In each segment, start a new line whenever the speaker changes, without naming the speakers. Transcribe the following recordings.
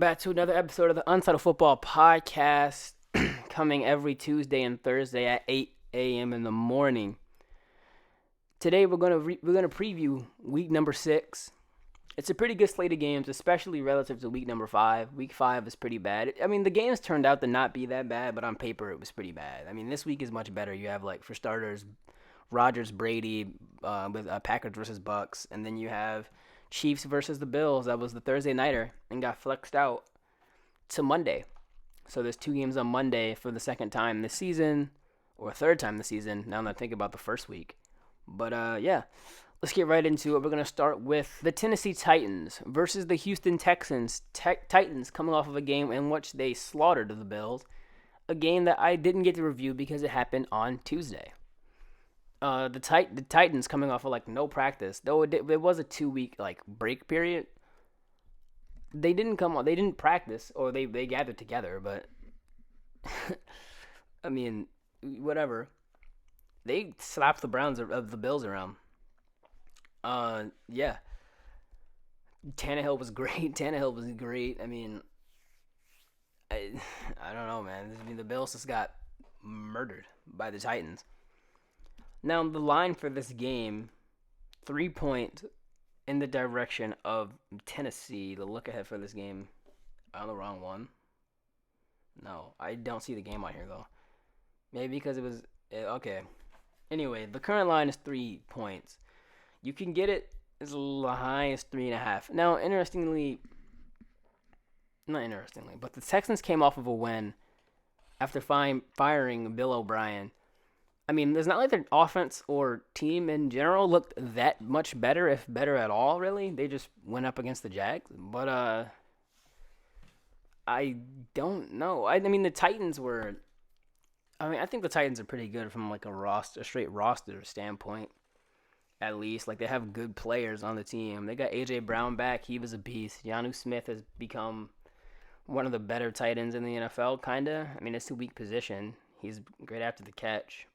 Back to another episode of the Untitled Football Podcast, coming every Tuesday and Thursday at 8 a.m. in the morning. Today we're gonna preview week number 6. It's a pretty good slate of games, especially relative to week number 5. Week 5 is pretty bad. I mean, the games turned out to not be that bad, but on paper it was pretty bad. I mean, this week is much better. You have, like, for starters, Rodgers, Brady, with Packers versus Bucks, and then you have Chiefs versus the Bills. That was the Thursday nighter and got flexed out to Monday. So there's 2 games on Monday for the second time this season, or third time this season. Now that I think about the first week, but yeah, let's get right into it. We're gonna start with the Tennessee Titans versus the Houston Texans. Titans coming off of a game in which they slaughtered the Bills, a game that I didn't get to review because it happened on Tuesday. The Titans coming off of like no practice, though it was a 2-week like break period. They didn't come on. They didn't practice, or they gathered together. But I mean, whatever. They slapped the Browns of the Bills around. Yeah. Tannehill was great. Tannehill was great. I mean, I don't know, man. I mean, the Bills just got murdered by the Titans. Now, the line for this game, 3-point in the direction of Tennessee. The look ahead for this game, on the wrong one. No, I don't see the game on here, though. Maybe because it was, okay. Anyway, the current line is 3 points. You can get it as high as 3.5. Now, not interestingly, but the Texans came off of a win after firing Bill O'Brien. I mean, it's not like their offense or team in general looked that much better, if better at all, really. They just went up against the Jags. But, I don't know. I mean, the Titans were... I mean, I think the Titans are pretty good from, like, a straight roster standpoint, at least. Like, they have good players on the team. They got A.J. Brown back. He was a beast. Jonnu Smith has become one of the better tight ends in the NFL, kind of. I mean, it's a weak position. He's great after the catch.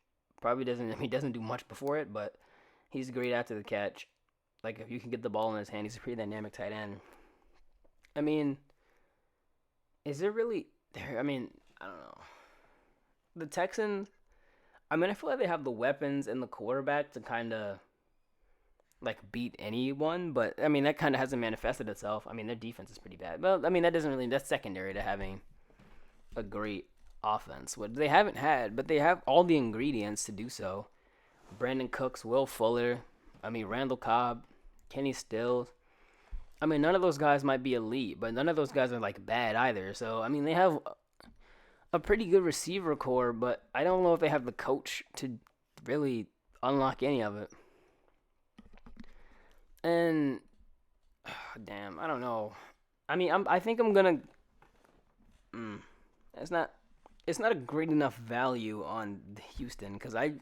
He doesn't do much before it, but he's great after the catch. Like, if you can get the ball in his hand, he's a pretty dynamic tight end. I mean, is there really there? I mean, I don't know. The Texans, I mean, I feel like they have the weapons and the quarterback to kind of, like, beat anyone, but, I mean, that kind of hasn't manifested itself. I mean, their defense is pretty bad. Well, I mean, that's secondary to having a great offense, what they haven't had, but they have all the ingredients to do so. Brandon Cooks, Will Fuller, I mean, Randall Cobb, Kenny Stills. I mean, none of those guys might be elite, but none of those guys are, like, bad either. So, I mean, they have a pretty good receiver core, but I don't know if they have the coach to really unlock any of it. And, damn, I don't know. I mean, I think I'm gonna... It's not a great enough value on Houston, because I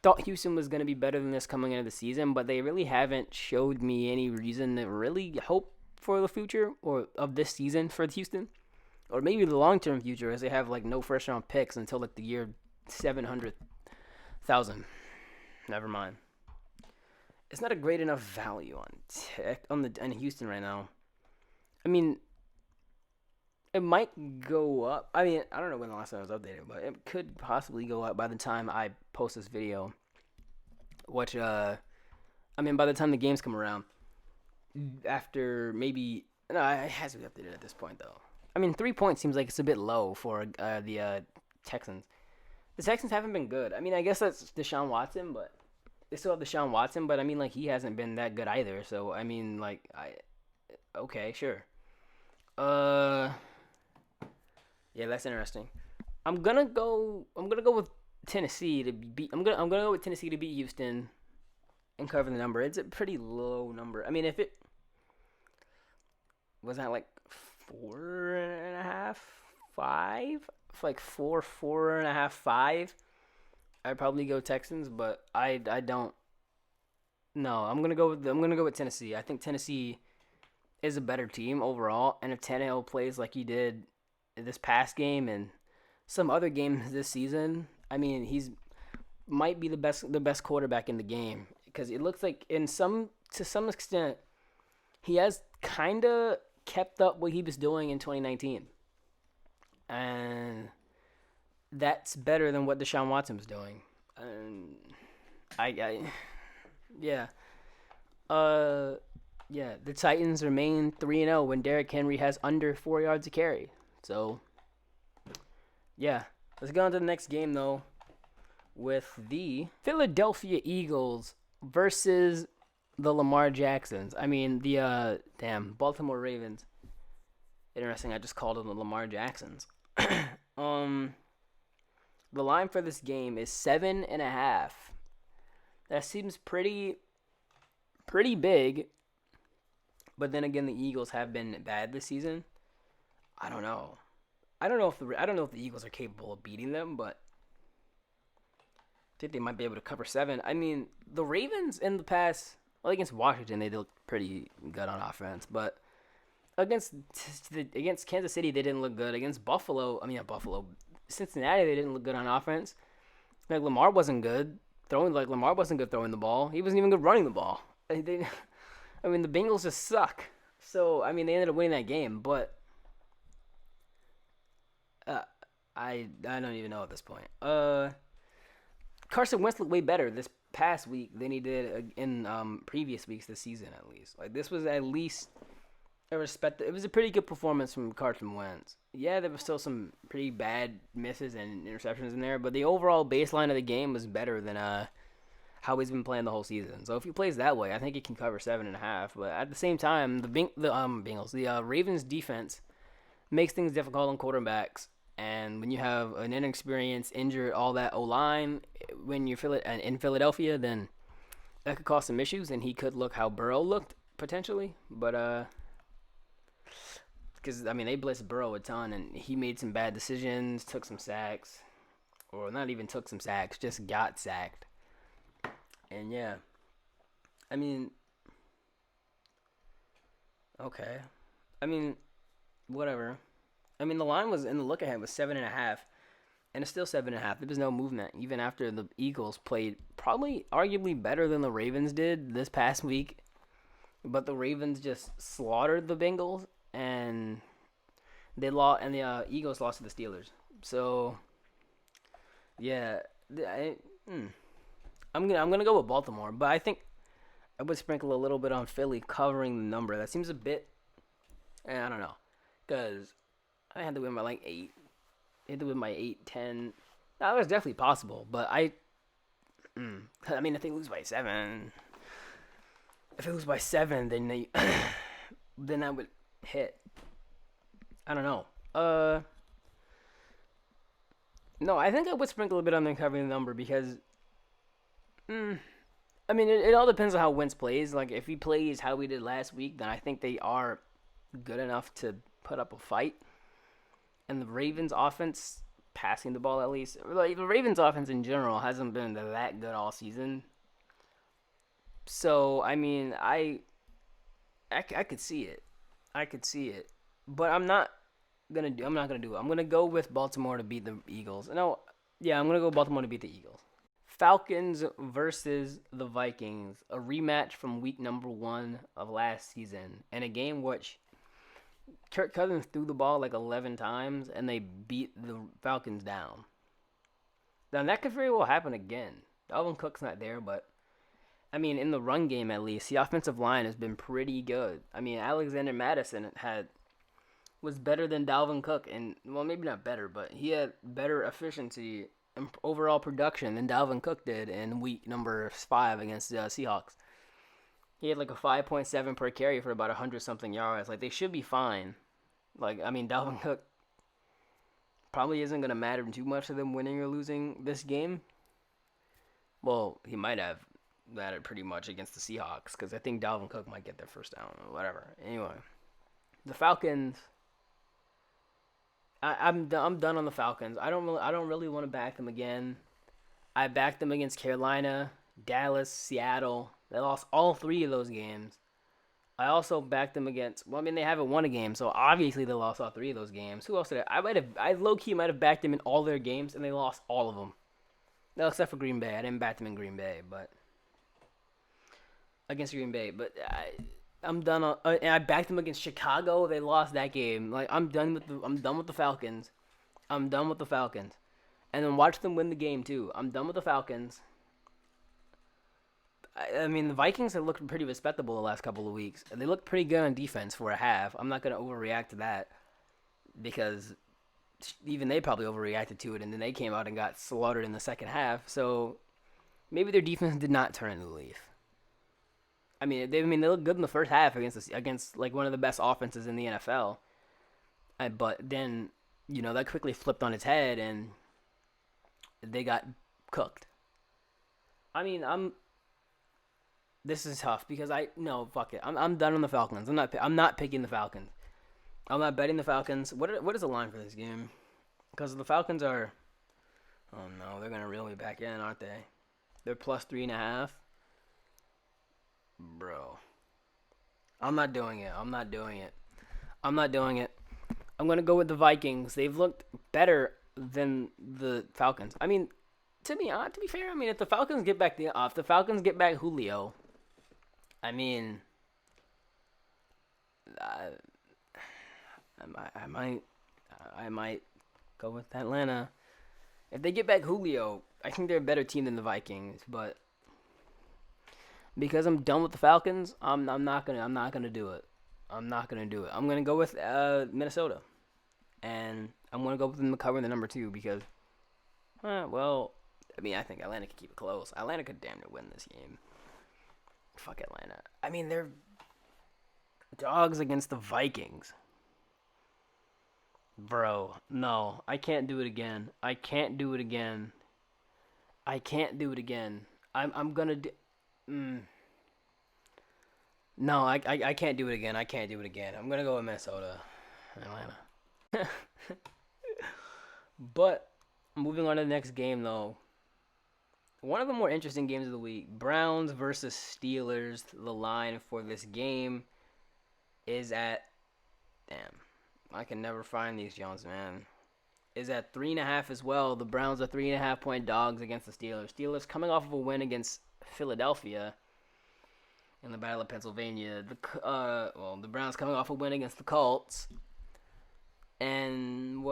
thought Houston was going to be better than this coming into the season, but they really haven't showed me any reason to really hope for the future or of this season for Houston, or maybe the long-term future, as they have like no first-round picks until like the year 700,000. Never mind. It's not a great enough value on Houston right now. I mean, it might go up. I mean, I don't know when the last time it was updated, but it could possibly go up by the time I post this video. Which, I mean, by the time the games come around. After maybe... No, it has to be updated at this point, though. I mean, 3 points seems like it's a bit low for the Texans. The Texans haven't been good. I mean, I guess that's Deshaun Watson, but... They still have Deshaun Watson, but I mean, like, he hasn't been that good either. So, I mean, like, okay, sure. Yeah, that's interesting. I'm gonna go with Tennessee to beat. I'm gonna go with Tennessee to beat Houston and cover the number. It's a pretty low number. I mean, if it was that like 4.5, 5, like 4.5, 5, I'd probably go Texans. But I don't. No, I'm gonna go with Tennessee. I think Tennessee is a better team overall, and if Tannehill plays like he did this past game and some other games this season, I mean, he's might be the best quarterback in the game, because it looks like to some extent he has kind of kept up what he was doing in 2019. And that's better than what Deshaun Watson was doing. And yeah. The Titans remain 3-0 when Derrick Henry has under 4 yards a carry. So, yeah. Let's go on to the next game, though, with the Philadelphia Eagles versus the Lamar Jacksons. I mean, the Baltimore Ravens. Interesting, I just called them the Lamar Jacksons. The line for this game is 7.5. That seems pretty big. But then again, the Eagles have been bad this season. I don't know. I don't know if the Eagles are capable of beating them, but I think they might be able to cover 7. I mean, the Ravens in the past, against Washington, they looked pretty good on offense, but against Kansas City, they didn't look good. Against Cincinnati, they didn't look good on offense. Like, Lamar wasn't good throwing the ball. He wasn't even good running the ball. The Bengals just suck. So, they ended up winning that game, but I don't even know at this point. Carson Wentz looked way better this past week than he did in previous weeks this season, at least. Like, this was at least it was a pretty good performance from Carson Wentz. Yeah, there was still some pretty bad misses and interceptions in there, but the overall baseline of the game was better than how he's been playing the whole season. So if he plays that way, I think he can cover 7.5. But at the same time, the Ravens defense makes things difficult on quarterbacks. And when you have an inexperienced, injured, all that O-line, when you're in Philadelphia, then that could cause some issues, and he could look how Burrow looked potentially. But because they blitzed Burrow a ton, and he made some bad decisions, took some sacks, or not even took some sacks, just got sacked. And yeah, okay, whatever. The line was in the look ahead was 7.5, and it's still 7.5. There was no movement even after the Eagles played probably arguably better than the Ravens did this past week, but the Ravens just slaughtered the Bengals, and they lost, and the Eagles lost to the Steelers. So yeah, I'm gonna go with Baltimore, but I think I would sprinkle a little bit on Philly covering the number. That seems a bit, I don't know, because I had to win by like 8. I had to win by 8, 10. That was definitely possible, but if they lose by 7, then then that would hit. I don't know. No, I think I would sprinkle a bit on them covering the number because, it all depends on how Wentz plays. Like, if he plays how we did last week, then I think they are good enough to put up a fight. And the Ravens offense, passing the ball at least, like the Ravens offense in general hasn't been that good all season. So, I could see it. But I'm not gonna do it. I'm gonna go with Baltimore to beat the Eagles. No, yeah, I'm gonna go Baltimore to beat the Eagles. Falcons versus the Vikings, a rematch from week number 1 of last season, and a game which Kirk Cousins threw the ball like 11 times, and they beat the Falcons down. Now, that could very well happen again. Dalvin Cook's not there, but, in the run game at least, the offensive line has been pretty good. Alexander Mattison was better than Dalvin Cook, and, well, maybe not better, but he had better efficiency and overall production than Dalvin Cook did in week number 5 against the Seahawks. He had like a 5.7 per carry for about 100-something yards. Like, they should be fine. Like, Dalvin Cook probably isn't going to matter too much to them winning or losing this game. Well, he might have mattered pretty much against the Seahawks because I think Dalvin Cook might get their first down or whatever. Anyway, the Falcons, I'm done on the Falcons. I don't really want to back them again. I backed them against Carolina, Dallas, Seattle. They lost all 3 of those games. I also backed them against, they haven't won a game, so obviously they lost all 3 of those games. Who else did I low-key might have backed them in all their games, and they lost all of them. No, except for Green Bay. I didn't back them in Green Bay, but against Green Bay. But I'm done. And I backed them against Chicago. They lost that game. Like I'm done with the Falcons. I'm done with the Falcons. And then watch them win the game too. I'm done with the Falcons. I mean, the Vikings have looked pretty respectable the last couple of weeks. They look pretty good on defense for a half. I'm not going to overreact to that because even they probably overreacted to it, and then they came out and got slaughtered in the second half. So maybe their defense did not turn a new leaf. They look good in the first half against like one of the best offenses in the NFL. But then that quickly flipped on its head and they got cooked. This is tough because fuck it. I'm done on the Falcons. I'm not picking the Falcons. I'm not betting the Falcons. What is the line for this game? Because the Falcons are, oh no, they're gonna reel me back in, aren't they? They're plus 3.5. Bro, I'm not doing it. I'm gonna go with the Vikings. They've looked better than the Falcons. To be fair, if the Falcons get back Julio, I might go with Atlanta. If they get back Julio, I think they're a better team than the Vikings. But because I'm done with the Falcons, I'm not gonna do it. I'm gonna go with Minnesota, and I'm gonna go with them to cover the number 2 because, I think Atlanta could keep it close. Atlanta could damn near win this game. Fuck Atlanta. They're dogs against the Vikings. Bro, no. I can't do it again. I'm gonna do... No, I can't do it again. I'm gonna go with Minnesota. Atlanta. But, moving on to the next game, though. One of the more interesting games of the week, Browns versus Steelers. The line for this game is at, damn, I can never find these Jones, man. Is at 3.5 as well. The Browns are 3.5-point dogs against the Steelers. Steelers coming off of a win against Philadelphia in the Battle of Pennsylvania. The Browns coming off a win against the Colts, and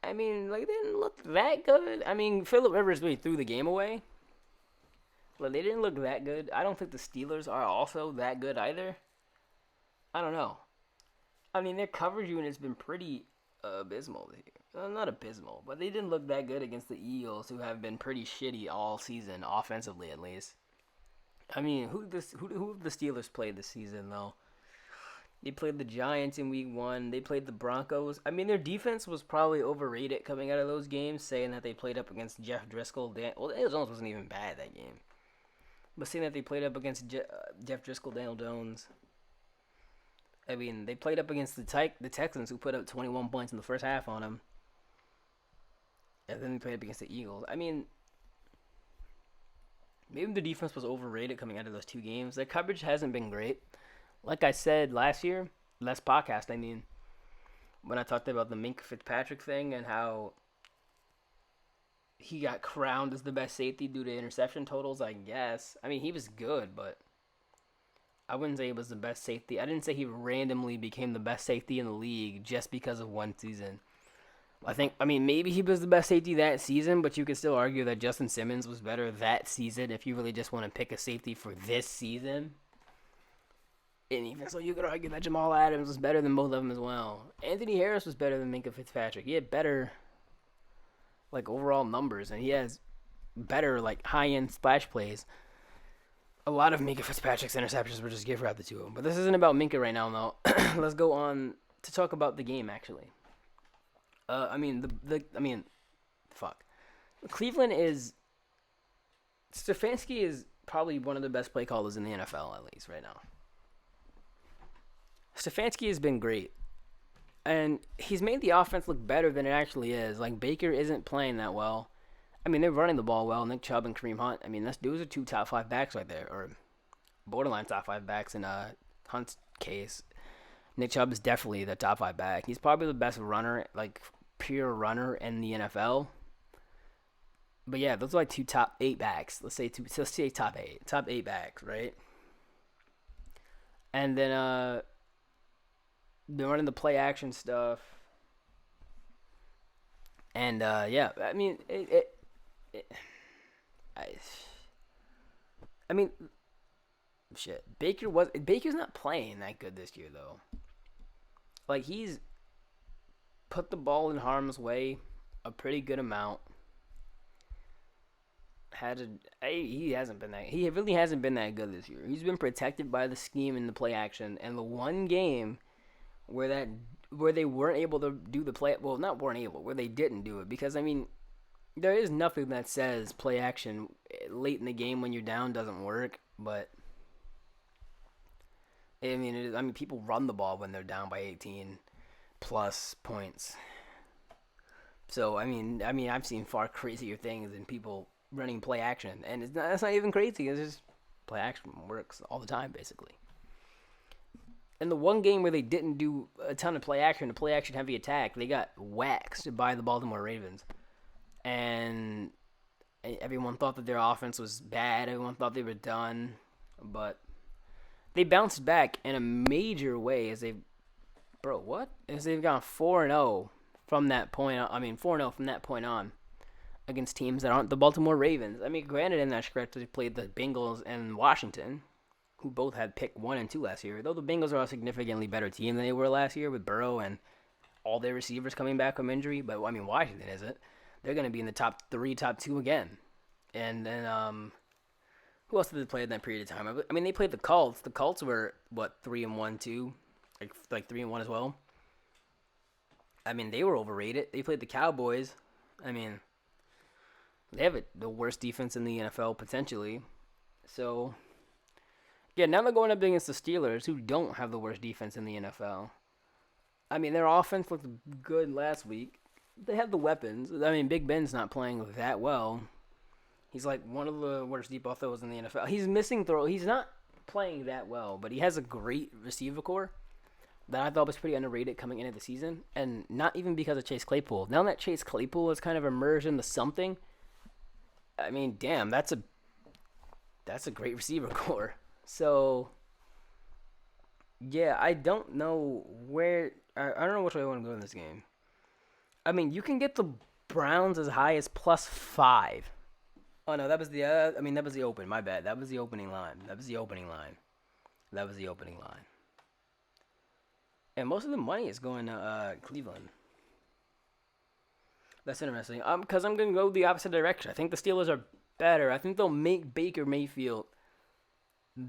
they didn't look that good. Phillip Rivers really threw the game away. But they didn't look that good. I don't think the Steelers are also that good either. I don't know. Their coverage unit has been pretty abysmal this year. Not abysmal, but they didn't look that good against the Eagles, who have been pretty shitty all season, offensively at least. Who have the Steelers played this season, though? They played the Giants in week 1. They played the Broncos. Their defense was probably overrated coming out of those games, saying that they played up against Jeff Driscoll. Daniel Jones wasn't even bad that game. But saying that they played up against Jeff Driscoll, Daniel Jones. They played up against the Texans, who put up 21 points in the first half on them. And then they played up against the Eagles. Maybe the defense was overrated coming out of those 2 games. Their coverage hasn't been great. Like I said last podcast, when I talked about the Minkah Fitzpatrick thing and how he got crowned as the best safety due to interception totals, I guess. He was good, but I wouldn't say he was the best safety. I didn't say he randomly became the best safety in the league just because of one season. Maybe he was the best safety that season, but you could still argue that Justin Simmons was better that season if you really just want to pick a safety for this season. And even so, you could argue that Jamal Adams was better than both of them as well. Anthony Harris was better than Minkah Fitzpatrick. He had better, overall numbers, and he has better, high-end splash plays. A lot of Minkah Fitzpatrick's interceptions were just gift wrapped the 2 of them. But this isn't about Minkah right now, though. Let's go on to talk about the game, actually. Cleveland is... Stefanski is probably one of the best play callers in the NFL, at least, right now. Stefanski has been great. And he's made the offense look better than it actually is. Baker isn't playing that well. They're running the ball well. Nick Chubb and Kareem Hunt. Those are 2 top 5 backs right there. Or borderline top 5 backs in Hunt's case. Nick Chubb is definitely the top 5 back. He's probably the best runner, pure runner in the NFL. But yeah, those are 2 top 8 backs. Let's say top 8. Top 8 backs, right? And then they're running the play action stuff. And yeah, I mean, I, I mean, shit. Baker's not playing that good this year though. Like he's put the ball in harm's way a pretty good amount. He hasn't been that. He really hasn't been that good this year. He's been protected by the scheme and the play action. And the one game where they weren't able to do the play, well, not weren't able, where they didn't do it, because I mean, there is nothing that says play action late in the game when you're down doesn't work. But I mean, people run the ball when they're down by 18 plus points. So I mean, I've seen far crazier things than people running play action, and that's not even crazy. It's just play action works all the time, basically. And the one game where they didn't do a ton of play action, a play action heavy attack, they got waxed by the Baltimore Ravens, and everyone thought that their offense was bad. Everyone thought they were done, but they bounced back in a major way as they've gone 4-0 from that point on. 4-0 from that point on against teams that aren't the Baltimore Ravens. I mean, granted, in that stretch, they played the Bengals and Washington, who both had pick 1 and 2 last year. Though the Bengals are a significantly better team than they were last year with Burrow and all their receivers coming back from injury. But, I mean, Washington isn't. They're going to be in the top 3, top 2 again. And then, who else did they play in that period of time? I mean, they played the Colts. The Colts were, 3-1 too? Like 3-1 as well. I mean, they were overrated. They played the Cowboys. I mean, they have the worst defense in the NFL, potentially. So, yeah, now they're going up against the Steelers, who don't have the worst defense in the NFL. I mean, their offense looked good last week. They have the weapons. I mean, Big Ben's not playing that well. He's like one of the worst deep ball throws in the NFL. He's missing throw. He's not playing that well, but he has a great receiver core that I thought was pretty underrated coming into the season, and not even because of Chase Claypool. Now that Chase Claypool has kind of emerged into something, I mean, damn, that's a great receiver core. So, yeah, I don't know where. I don't know which way I want to go in this game. I mean, you can get the Browns as high as +5. Oh no, that was the open. My bad. That was the opening line. And most of the money is going to Cleveland. That's interesting. Because I'm going to go the opposite direction. I think the Steelers are better. I think they'll make Baker Mayfield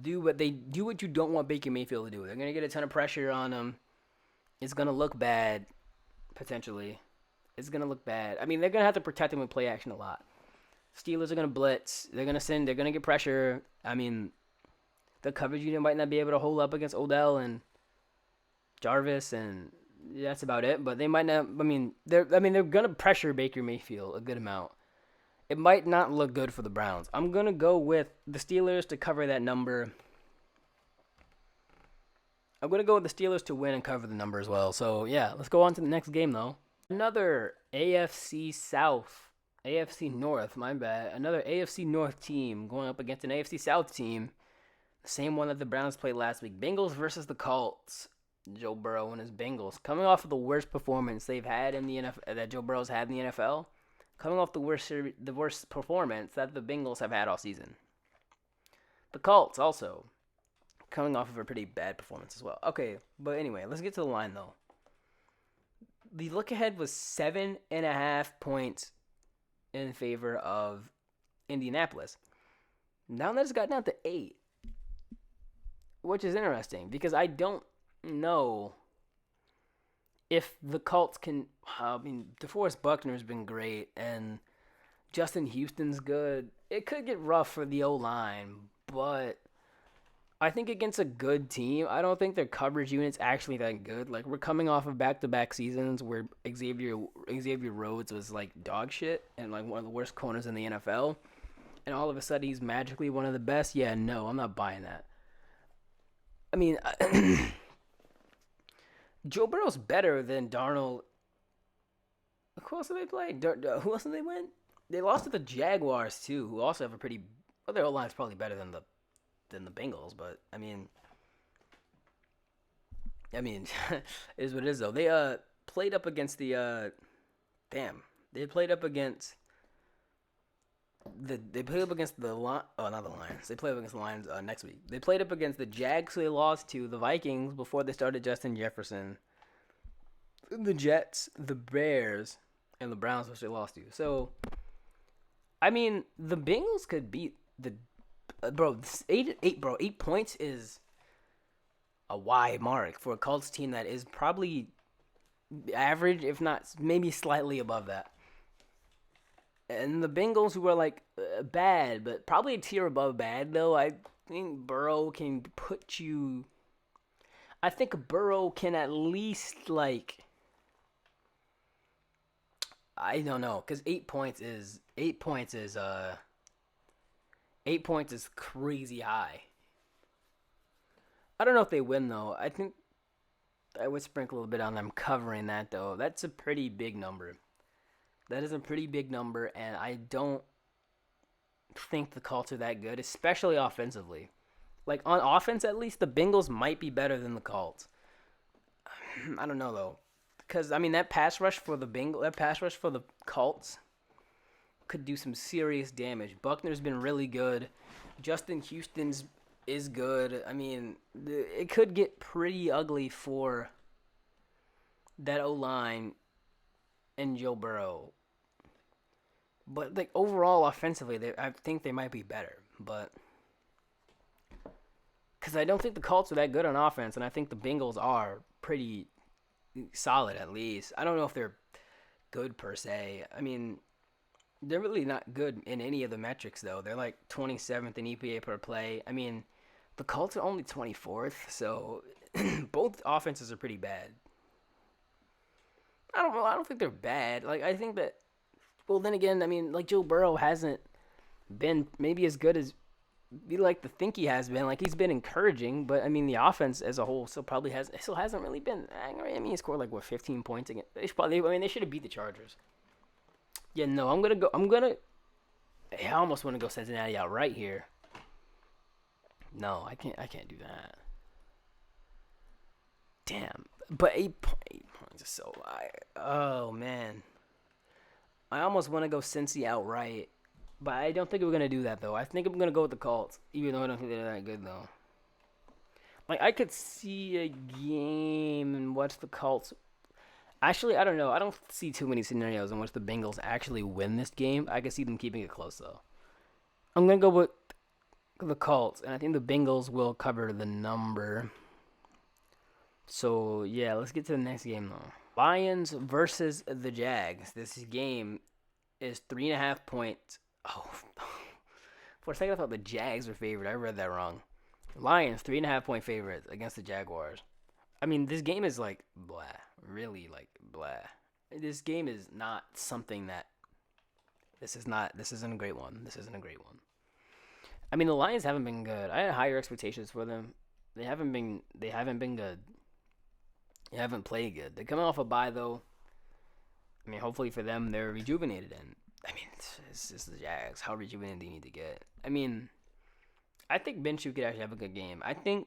do what you don't want Baker Mayfield to do. They're going to get a ton of pressure on him. It's going to look bad, potentially. It's going to look bad. I mean, they're going to have to protect him with play action a lot. Steelers are going to blitz. They're going to get pressure. I mean, the coverage unit might not be able to hold up against Odell and Jarvis, and that's about it. But they might not. They're going to pressure Baker Mayfield a good amount. It might not look good for the Browns. I'm going to go with the Steelers to cover that number. I'm going to go with the Steelers to win and cover the number as well. So, yeah, let's go on to the next game, though. Another AFC North, my bad. Another AFC North team going up against an AFC South team. The same one that the Browns played last week. Bengals versus the Colts. Joe Burrow and his Bengals. Coming off of the worst performance they've had in the NFL, that Joe Burrow's had in the NFL. Coming off the worst performance that the Bengals have had all season. The Colts also coming off of a pretty bad performance as well. Okay, but anyway, let's get to the line, though. The look ahead was 7.5 points in favor of Indianapolis. Now that's gotten down to 8, which is interesting because I don't know if the Colts can. DeForest Buckner's been great, and Justin Houston's good. It could get rough for the O-line, but I think against a good team, I don't think their coverage unit's actually that good. Like, we're coming off of back-to-back seasons where Xavier Rhodes was like dog shit and like one of the worst corners in the NFL, and all of a sudden he's magically one of the best. Yeah, no, I'm not buying that. I mean, Joe Burrow's better than Darnold. Who else did they play? Who else did they win? They lost to the Jaguars too, who also have a pretty. Well, their O-line's probably better than the Bengals, but I mean, I mean, it is what it is though. They played up against the damn. They played up against they played up against the not the Lions. They played up against the Lions next week. They played up against the Jags, who they lost to the Vikings before they started Justin Jefferson. The Jets, the Bears, and the Browns, which they lost to. So, I mean, the Bengals could beat the bro. 8 points is a wide mark for a Colts team that is probably average, if not maybe slightly above that. And the Bengals, who are like bad, but probably a tier above bad, though. I think Burrow can put you. I think Burrow can at least like. I don't know, because 8 points is 8 points is 8 points is crazy high. I don't know if they win though. I think I would sprinkle a little bit on them covering that though. That's a pretty big number. That is a pretty big number, and I don't think the Colts are that good, especially offensively. Like, on offense, at least, the Bengals might be better than the Colts. I don't know, though. Because, I mean, that pass rush for the Colts could do some serious damage. Buckner's been really good. Justin Houston's is good. I mean, it could get pretty ugly for that O-line and Joe Burrow. But, like, overall, offensively, I think they might be better. But, because I don't think the Colts are that good on offense, and I think the Bengals are pretty solid, at least. I don't know if they're good, per se. I mean, they're really not good in any of the metrics, though. They're, like, 27th in EPA per play. I mean, the Colts are only 24th, so both offenses are pretty bad. I don't think they're bad. Like, I think that. Well, then again, I mean, like, Joe Burrow hasn't been maybe as good as we like to think he has been. Like, he's been encouraging, but I mean, the offense as a whole still hasn't really been. I mean, he scored like 15 points again. They should have beat the Chargers. Yeah, no, I almost want to go Cincinnati outright here. No, I can't do that. Damn, but 8 points is so high. Oh man. I almost want to go Cincy outright, but I don't think we're going to do that, though. I think I'm going to go with the Colts, even though I don't think they're that good, though. Like, I could see a game in which the Colts. Actually, I don't know. I don't see too many scenarios in which the Bengals actually win this game. I could see them keeping it close, though. I'm going to go with the Colts, and I think the Bengals will cover the number. So, yeah, let's get to the next game, though. Lions versus the Jags. This game is 3.5 points. Oh, for a second I thought the Jags were favored. I read that wrong. Lions 3.5 point favorites against the Jaguars. I mean, this game is like blah, really like blah. This game is not something that. This isn't a great one. I mean, the Lions haven't been good. I had higher expectations for them. They haven't been good. They haven't played good. They're coming off a bye, though. I mean, hopefully for them, they're rejuvenated. And, I mean, it's the Jags. How rejuvenated do you need to get? I mean, I think Minshew could actually have a good game. I think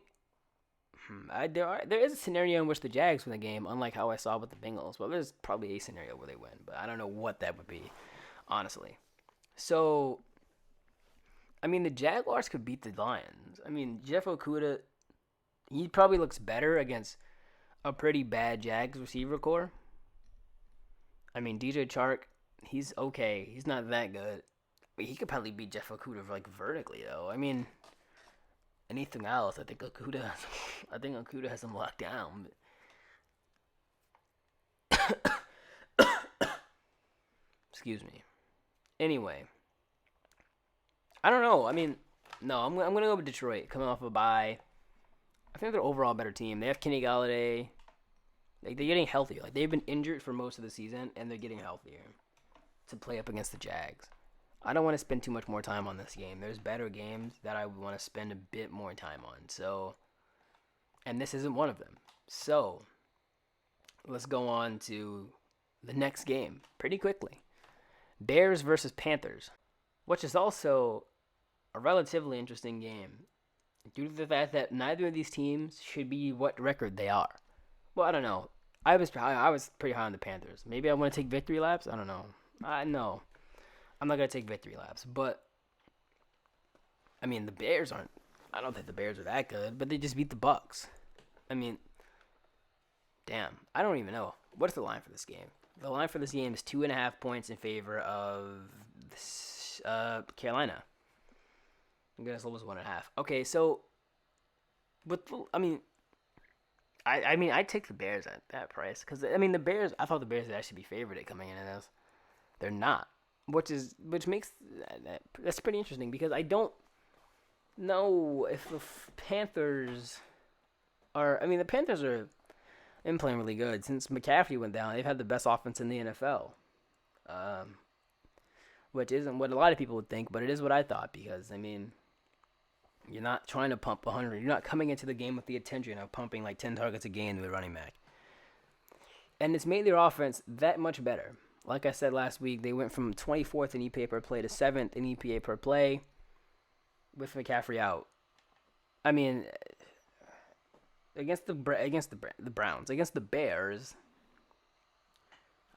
there is a scenario in which the Jags win the game, unlike how I saw with the Bengals. Well, there's probably a scenario where they win, but I don't know what that would be, honestly. So, I mean, the Jaguars could beat the Lions. I mean, Jeff Okudah, he probably looks better against a pretty bad Jags receiver core. I mean, DJ Chark, he's okay. He's not that good. But he could probably beat Jeff Okudah like vertically, though. I mean, anything else, I think Okudah has him locked down. Excuse me. Anyway, I don't know. I mean, no, I'm gonna go with Detroit, coming off a bye. I think they're overall a better team. They have Kenny Galladay. Like, they're getting healthier. Like, they've been injured for most of the season, and they're getting healthier to play up against the Jags. I don't want to spend too much more time on this game. There's better games that I want to spend a bit more time on. So, and this isn't one of them. So, let's go on to the next game pretty quickly. Bears versus Panthers, which is also a relatively interesting game, due to the fact that neither of these teams should be what record they are. Well, I don't know. I was pretty high on the Panthers. Maybe I want to take victory laps. I don't know. No, I'm not gonna take victory laps. But I mean, the Bears aren't. I don't think the Bears are that good. But they just beat the Bucks. I mean, damn. I don't even know. What's the line for this game? The line for this game is 2.5 points in favor of Carolina. I guess it was 1.5. Okay, so I'd take the Bears at that price because the Bears. I thought the Bears would actually be favored at coming into this. They're not, which makes that's pretty interesting because I don't know if the Panthers are. I mean, the Panthers are been playing really good since McCaffrey went down. They've had the best offense in the NFL, which isn't what a lot of people would think, but it is what I thought because I mean. You're not trying to pump 100. You're not coming into the game with the intention of pumping like 10 targets a game to a running back. And it's made their offense that much better. Like I said last week, they went from 24th in EPA per play to 7th in EPA per play with McCaffrey out. I mean, against the Browns, against the Bears,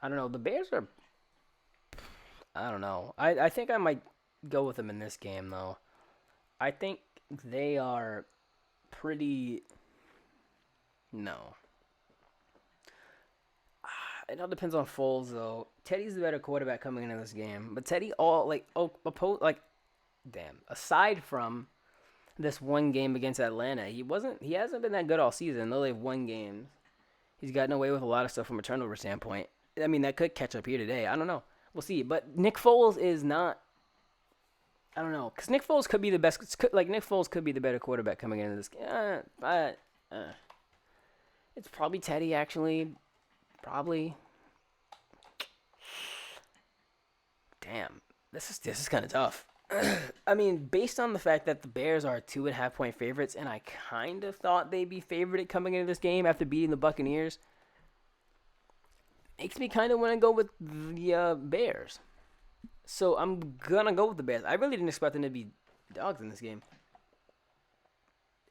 I don't know. The Bears are, I don't know. I think I might go with them in this game, though. I think they are pretty. No. It all depends on Foles, though. Teddy's the better quarterback coming into this game, but Teddy aside from this one game against Atlanta, he hasn't been that good all season. Though they've won games, he's gotten away with a lot of stuff from a turnover standpoint. I mean, that could catch up here today. I don't know. We'll see. But Nick Foles is not. I don't know, because Nick Foles could be the best. Nick Foles could be the better quarterback coming into this game. It's probably Teddy, actually. Probably. Damn, this is kind of tough. I mean, based on the fact that the Bears are 2.5 point favorites, and I kind of thought they'd be favored at coming into this game after beating the Buccaneers, makes me kind of want to go with the Bears. So I'm gonna go with the Bears. I really didn't expect them to be dogs in this game.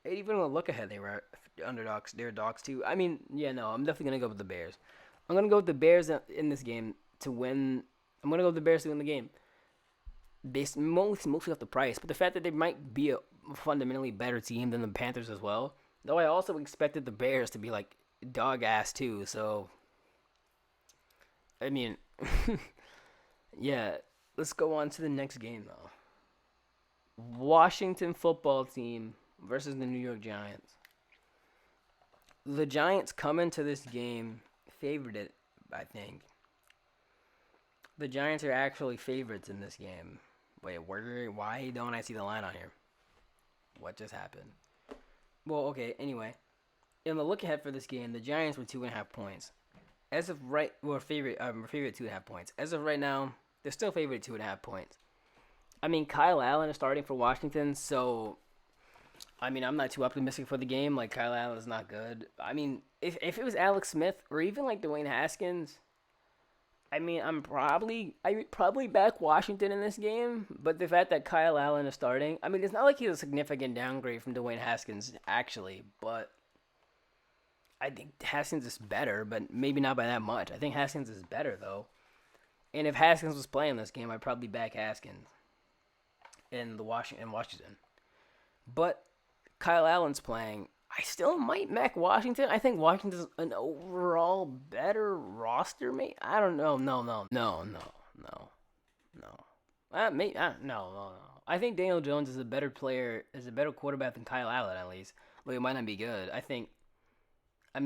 Even on the look ahead, they were underdogs. They were dogs too. I mean, yeah, no, I'm definitely gonna go with the Bears. I'm gonna go with the Bears in this game to win. I'm gonna go with the Bears to win the game. Based mostly off the price, but the fact that they might be a fundamentally better team than the Panthers as well. Though I also expected the Bears to be like dog ass too. So, I mean, yeah. Let's go on to the next game, though. Washington football team versus the New York Giants. The Giants come into this game favored it, I think. The Giants are actually favorites in this game. Wait, why don't I see the line on here? What just happened? Well, okay, anyway. In the look ahead for this game, the Giants were 2.5 points. As of right, we're favorite 2.5 points. As of right now, they're still favored 2.5 points. I mean, Kyle Allen is starting for Washington, so I mean, I'm not too optimistic for the game. Like, Kyle Allen is not good. I mean, if it was Alex Smith or even like Dwayne Haskins, I mean, I would probably back Washington in this game. But the fact that Kyle Allen is starting, I mean, it's not like he's a significant downgrade from Dwayne Haskins actually, but I think Haskins is better, but maybe not by that much. I think Haskins is better though. And if Haskins was playing this game, I'd probably back Haskins in Washington. But Kyle Allen's playing. I still might back Washington. I think Washington's an overall better roster, mate. I don't know. No. No. I think Daniel Jones is a better player, is a better quarterback than Kyle Allen, at least. Well, it might not be good. I think I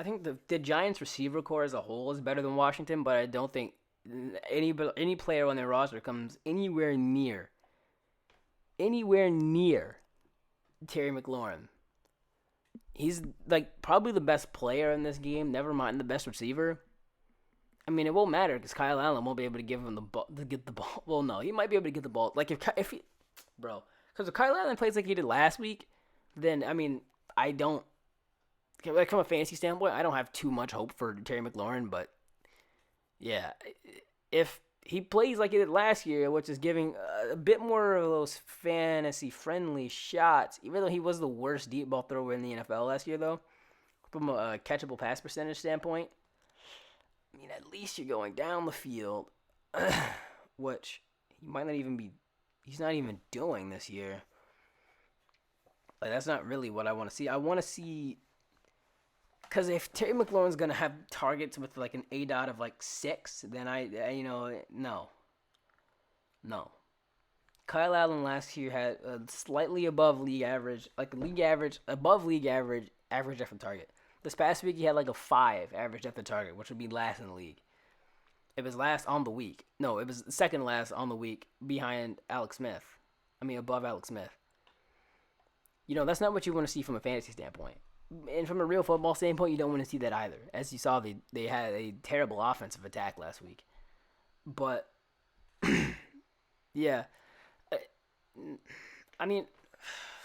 think the Giants receiver core as a whole is better than Washington, but I don't think any player on their roster comes anywhere near Terry McLaurin. He's like probably the best player in this game, never mind the best receiver. I mean, it won't matter because Kyle Allen won't be able to give him the ball to get the ball. Well, no, he might be able to get the ball. Like if Kyle Allen plays like he did last week, then I mean, I don't. Like from a fantasy standpoint, I don't have too much hope for Terry McLaurin, but yeah, if he plays like he did last year, which is giving a bit more of those fantasy-friendly shots, even though he was the worst deep ball thrower in the NFL last year, though, from a catchable pass percentage standpoint, I mean, at least you're going down the field, which he might not even be. He's not even doing this year. Like, that's not really what I want to see. I want to see, because if Terry McLaurin's gonna have targets with like an ADOT of like 6, then no. Kyle Allen last year had a slightly above league average, above league average depth of target. This past week he had like a 5 average depth of target, which would be last in the league. It was last on the week. No, it was second last on the week behind Alex Smith. Above Alex Smith. That's not what you want to see from a fantasy standpoint. And from a real football standpoint, you don't want to see that either. As you saw, they had a terrible offensive attack last week. But, yeah.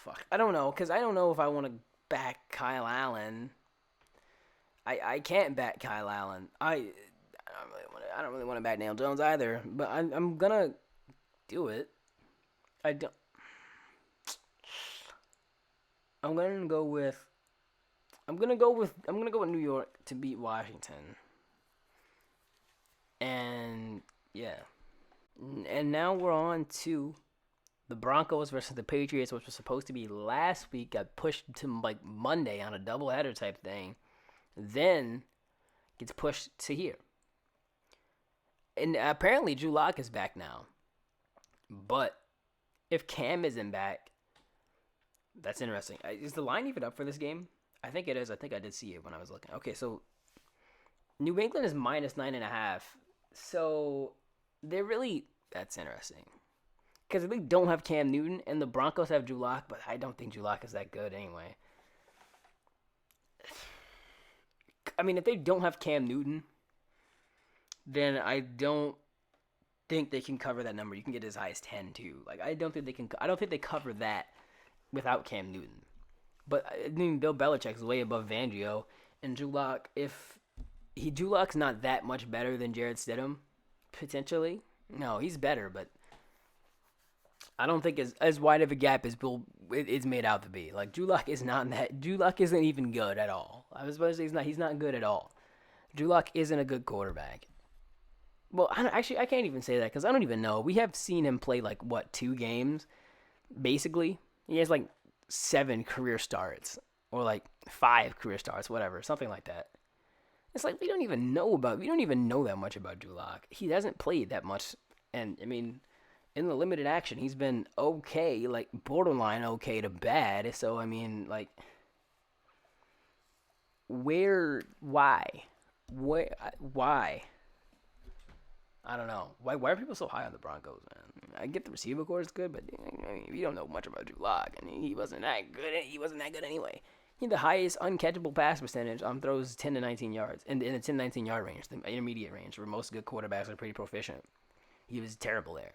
Fuck. I don't know, because I don't know if I want to back Kyle Allen. I can't back Kyle Allen. I don't really want to back Daniel Jones either, but I'm gonna do it. I'm gonna go with New York to beat Washington. And yeah. And now we're on to the Broncos versus the Patriots, which was supposed to be last week, got pushed to like Monday on a doubleheader type thing. Then gets pushed to here. And apparently Drew Lock is back now. But if Cam isn't back, that's interesting. Is the line even up for this game? I think it is. I think I did see it when I was looking. Okay, so New England is minus 9.5. So that's interesting. Because they don't have Cam Newton, and the Broncos have Drew Lock, but I don't think Drew Lock is that good anyway. If they don't have Cam Newton, then I don't think they can cover that number. You can get as high as 10 too. I don't think they cover that without Cam Newton. But Bill Belichick's way above Fangio, and Drew Lock. Drew Lock's not that much better than Jarrett Stidham, potentially. No, he's better, but I don't think as wide of a gap as it's made out to be. Drew Lock is not that. Drew Lock isn't even good at all. I was supposed to say he's not good at all. Drew Lock isn't a good quarterback. Well, I can't even say that because I don't even know. We have seen him play 2 games, basically. He has 7 career starts or 5 career starts, whatever, something like that. It's we don't even know that much about Drew Lock. He hasn't played that much, and in the limited action, he's been okay, borderline okay to bad. So why? I don't know. Why are people so high on the Broncos, man? I get the receiver core is good, but you don't know much about Drew Lock. He wasn't that good. He wasn't that good anyway. He had the highest uncatchable pass percentage on throws 10 to 19 yards, in the 10 to 19 yard range, the intermediate range, where most good quarterbacks are pretty proficient. He was terrible there.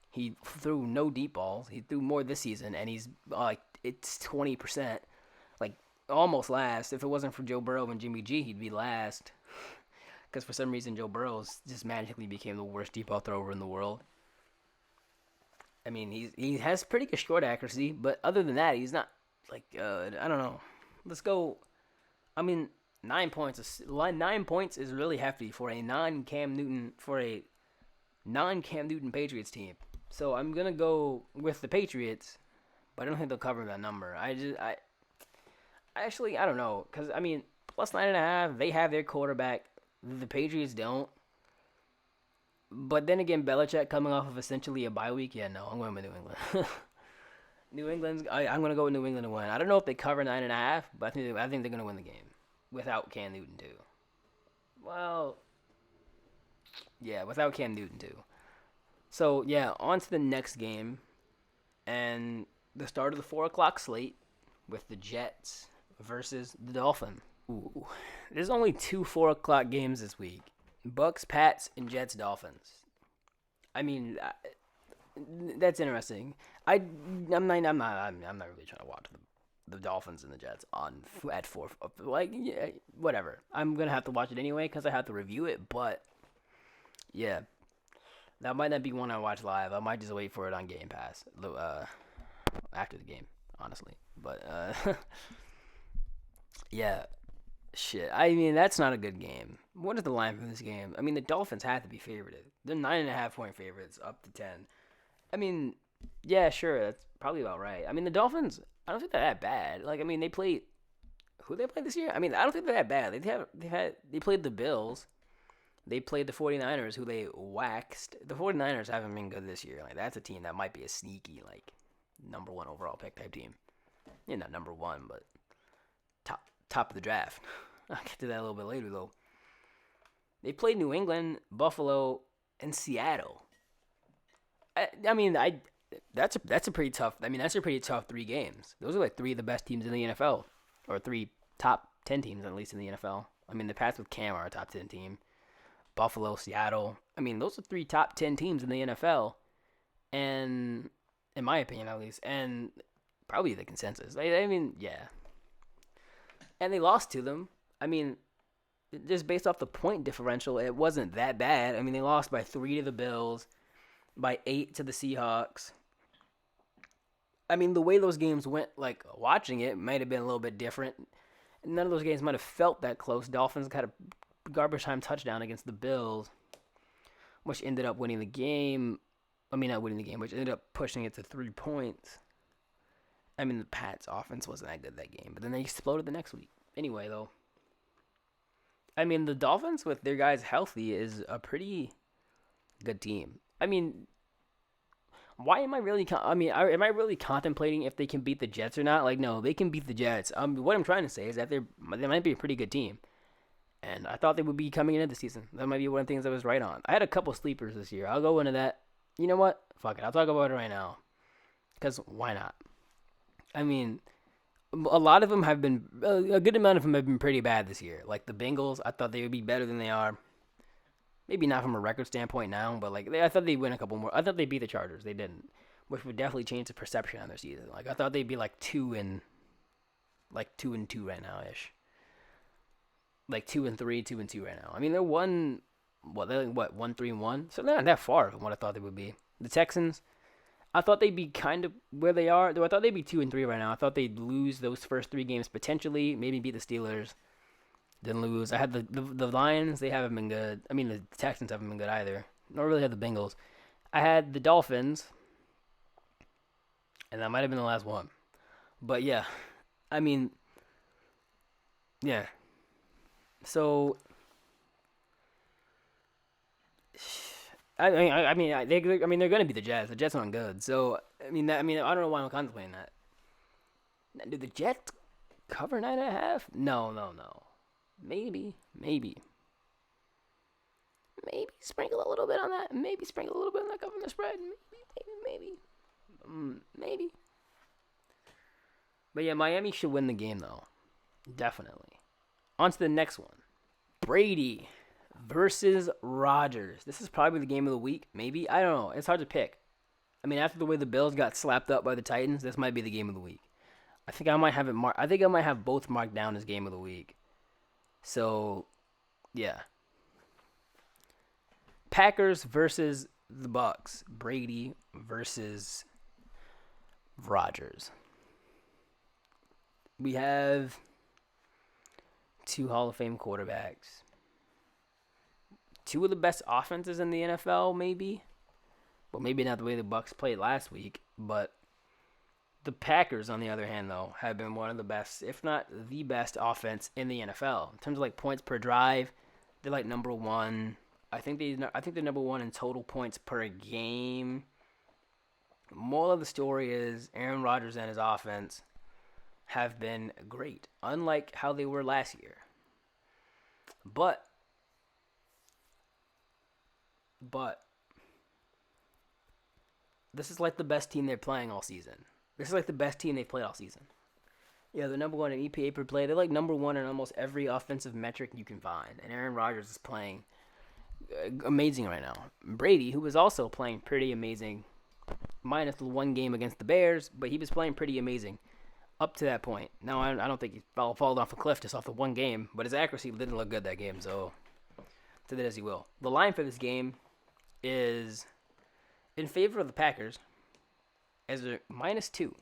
He threw no deep balls. He threw more this season, and he's it's 20%, almost last. If it wasn't for Joe Burrow and Jimmy G, he'd be last. Because for some reason, Joe Burrow just magically became the worst deep ball thrower in the world. He has pretty good short accuracy, but other than that, he's not good. I don't know. Let's go. 9 points. 9 points is really hefty for a non-Cam Newton Patriots team. So I'm gonna go with the Patriots, but I don't think they'll cover that number. I don't know, because plus 9.5, they have their quarterback. The Patriots don't. But then again, Belichick coming off of essentially a bye week. Yeah, no, I'm going with New England. I'm going to go with New England to win. I don't know if they cover 9.5, but I think they're going to win the game without Cam Newton too. Well, yeah, without Cam Newton too. So yeah, on to the next game, and the start of the 4 o'clock slate with the Jets versus the Dolphins. Ooh, there's only 2 4 o'clock games this week: Bucks, Pats, and Jets, Dolphins. That's interesting. I'm not really trying to watch the Dolphins and the Jets at 4. Yeah, whatever. I'm gonna have to watch it anyway because I have to review it. But yeah, that might not be one I watch live. I might just wait for it on Game Pass after the game, honestly. But yeah. Shit. I mean, that's not a good game. What is the line for this game? I mean, the Dolphins have to be favorited. They're 9.5 point favorites, up to 10. I mean, yeah, sure, that's probably about right. I mean, the Dolphins, I don't think they're that bad. Like, I mean, they played who they played this year. I mean, I don't think they're that bad. They played the Bills. They played the 49ers, who they waxed. The 49ers haven't been good this year. Like, that's a team that might be a sneaky, like, number one overall pick type team. Yeah, not number one, but top of the draft. I'll get to that a little bit later, though. They played New England, Buffalo, and Seattle. I mean, that's a pretty tough. I mean, that's a pretty tough 3 games. Those are like 3 of the best teams in the NFL, or 3 top 10 teams at least in the NFL. I mean, the Pats with Cam are a top 10 team. Buffalo, Seattle. I mean, those are 3 top 10 teams in the NFL, and in my opinion, at least, and probably the consensus. I mean, yeah. And they lost to them. I mean, just based off the point differential, it wasn't that bad. I mean, they lost by 3 to the Bills, by 8 to the Seahawks. I mean, the way those games went, like, watching it might have been a little bit different. None of those games might have felt that close. Dolphins got a garbage time touchdown against the Bills, which ended up winning the game. I mean, not winning the game, which ended up pushing it to 3 points. I mean, the Pats' offense wasn't that good that game, but then they exploded the next week. Anyway, though, I mean, the Dolphins, with their guys healthy, is a pretty good team. I mean, why am I really? Am I really contemplating if they can beat the Jets or not? Like, no, they can beat the Jets. What I'm trying to say is that they might be a pretty good team, and I thought they would be coming into the season. That might be one of the things I was right on. I had a couple sleepers this year. I'll go into that. You know what? Fuck it. I'll talk about it right now, because why not? I mean, a lot of them have been, a good amount of them have been pretty bad this year. Like the Bengals, I thought they would be better than they are. Maybe not from a record standpoint now, but like I thought they'd win a couple more. I thought they'd beat the Chargers. They didn't, which would definitely change the perception on their season. Like I thought they'd be like 2-2 right now ish. Like 2-3, 2-2 right now. I mean, they're 1-3-1, so they're not that far from what I thought they would be. The Texans, I thought they'd be kind of where they are, though I thought they'd be 2-3 right now. I thought they'd lose those first 3 games potentially, maybe beat the Steelers, then lose. I had the Lions, they haven't been good. I mean, the Texans haven't been good either. Nor really had the Bengals. I had the Dolphins, and that might have been the last one. But yeah, I mean, yeah. So, they're going to be the Jets. The Jets aren't good. So, I don't know why I'm contemplating that. Did the Jets cover 9.5? No. Maybe sprinkle a little bit on that. Maybe sprinkle a little bit on that covering the spread. Maybe. But yeah, Miami should win the game though. Definitely. On to the next one. Brady versus Rodgers. This is probably the game of the week. Maybe. I don't know. It's hard to pick. I mean, after the way the Bills got slapped up by the Titans, this might be the game of the week. I think I might have it marked. I think I might have both marked down as game of the week. So, yeah. Packers versus the Bucks. Brady versus Rodgers. We have 2 Hall of Fame quarterbacks. 2 of the best offenses in the NFL, maybe. Well, maybe not the way the Bucks played last week, but the Packers, on the other hand, though, have been one of the best, if not the best offense in the NFL. In terms of like points per drive, they're like number 1. I think they're number 1 in total points per game. Moral of the story is Aaron Rodgers and his offense have been great, unlike how they were last year. But this is like the best team they're playing all season. This is like the best team they've played all season. Yeah, they're number 1 in EPA per play. They're like number 1 in almost every offensive metric you can find. And Aaron Rodgers is playing amazing right now. Brady, who was also playing pretty amazing, minus the 1 game against the Bears, but he was playing pretty amazing up to that point. Now, I don't think he fallen off a cliff just off the 1 game, but his accuracy didn't look good that game, so to that as he will. The line for this game is in favor of the Packers as a -2.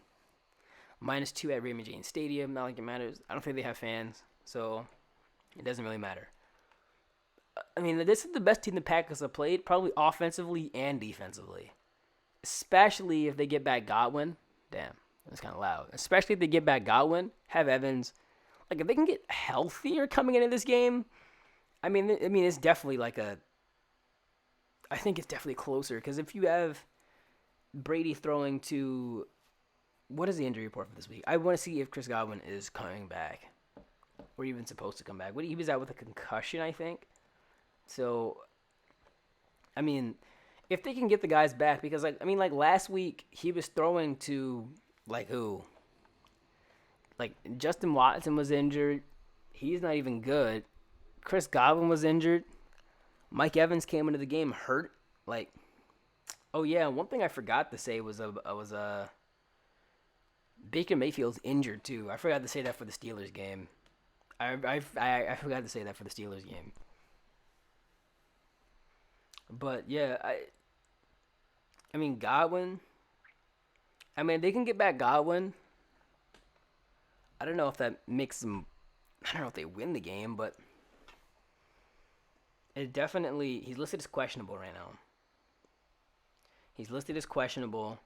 -2 at Raymond James Stadium. Not like it matters. I don't think they have fans, so It doesn't really matter. I mean, this is the best team the Packers have played, probably offensively and defensively. Especially if they get back Godwin. Damn, that's kind of loud. Especially if they get back Godwin, have Evans. Like, if they can get healthier coming into this game, I mean, it's definitely like a... I think it's definitely closer, because if you have Brady throwing to... What is the injury report for this week? I want to see if Chris Godwin is coming back. Or even supposed to come back. He was out with a concussion, I think. So, I mean, if they can get the guys back, because, like last week, he was throwing to, like, who? Like, Justin Watson was injured. He's not even good. Chris Godwin was injured. Mike Evans came into the game hurt. Like, oh, yeah, one thing I forgot to say was Baker Mayfield's injured, too. I forgot to say that for the Steelers game. I forgot to say that for the Steelers game. But, yeah, I mean, Godwin. I mean, they can get back Godwin. I don't know if that makes them... I don't know if they win the game, but... It definitely... He's listed as questionable right now. He's listed as questionable.